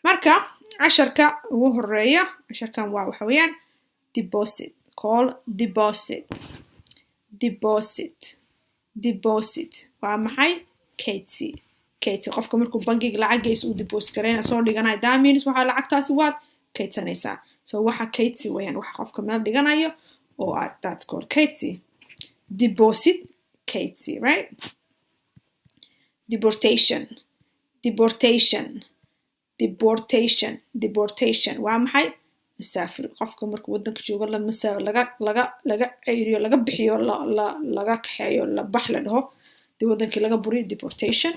marka casharka ugu horeeya casharkan waa waxa weeyaan deposit call deposit waa maxay kaydsi qofka markuu bangiga lacaggiisa uu deposit gareyna soo dhiganayo that means waxa lacagtaasi waad kaydsanaysaa so waxa kaydsi weeyaan waxa qofka meel dhiganayo oo that's called kaydsi deposit kaydsi right deportation waa maxay مسافر qofka markuu wadanka joogo laga ceyriyo laga bixiyo laga kaxeeyo la bax la dhaho dii wadankii laga buriyo deportation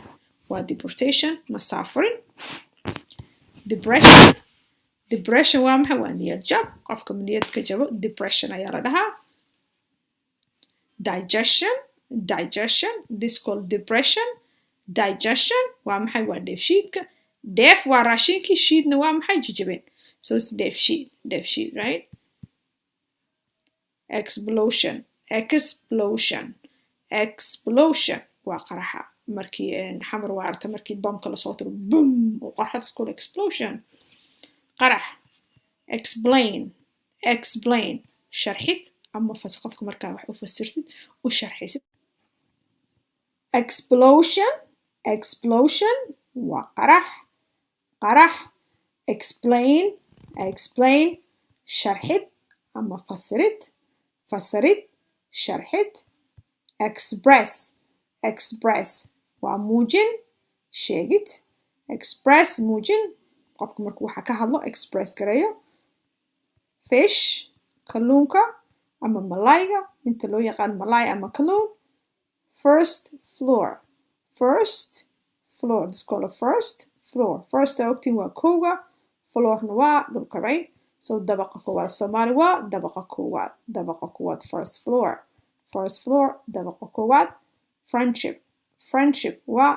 masaafurin depression waa maxay waa niyad jab qofka niyad ka jabo depression ayaa la dhahaa digestion this called depression digestion waa maxay waa dheefshiidka dheef waa raashinkii shiidna waa maxay jijabeen so it's dheefshiid right explosion waa qaraxa markii xamar waa arta markii bomka lasoo tiro boom oo qarxad is called explosion qarax explain sharxid ama qofka markaa wax u fasirtid u sharxisid explosion waa qarax explain sharxid ama fasirid sharxid express waa muujin sheegid express muujin qofka markuu waxa ka hadlo express gareeyo fish kalluunka ama malayga inta loo yaqaan malay ama kalluun first floor it's called a first ogtiin waa kowga floorna waa dhulka right so dabaqa koowaad Soomaali waa dabaqa koowaad first floor dabaqa koowaad friendship waa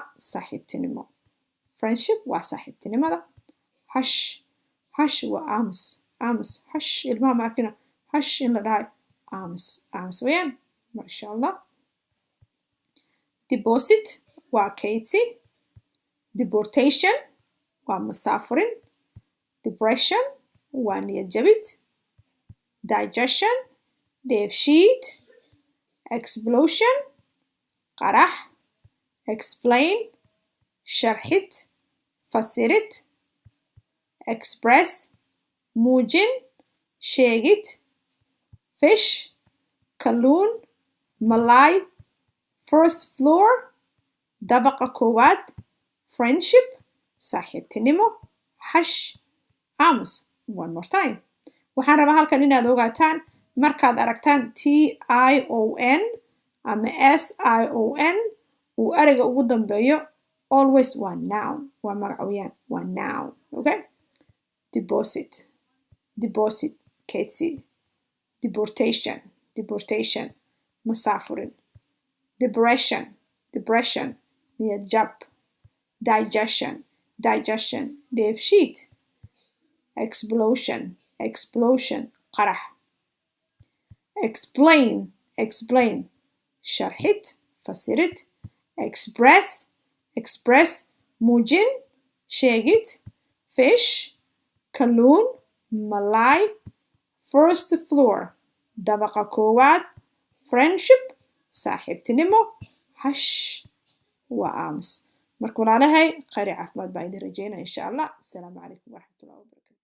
saaxiibtinimada hush waa aamus hush ilmaha markina hush in la dhahay aamus weeyaan masha Allah deposit waa kaydsi deportation waa masaafurin depression waa niyad jabid digestion dheefshiid explosion qarax explain sharxid fasirid express muujin sheegid fish kalluun malay first floor dabaqa koowaad friendship saaxiibtinimo hush aamus one more time waxaan rabaa halkan inaad ogaataan markaad aragtaan TION ama SION uu ereyga ugu dambeeyo always waa noun waa magac weeyaan waa noun okay deposit kaydsi deportation masaafurin depression niyad jab digestion dheefshiid explosion qarax explain sharxid fasirid express muujin sheegid fish kalluun malay first floor dabaqa koowaad friendship saaxiibtinimo hush waa aamus marka walaalahay khayr caafimaad baa idin rajeynaya insha Allah assalaamu calaykum waraxmatullahi wabarakatuh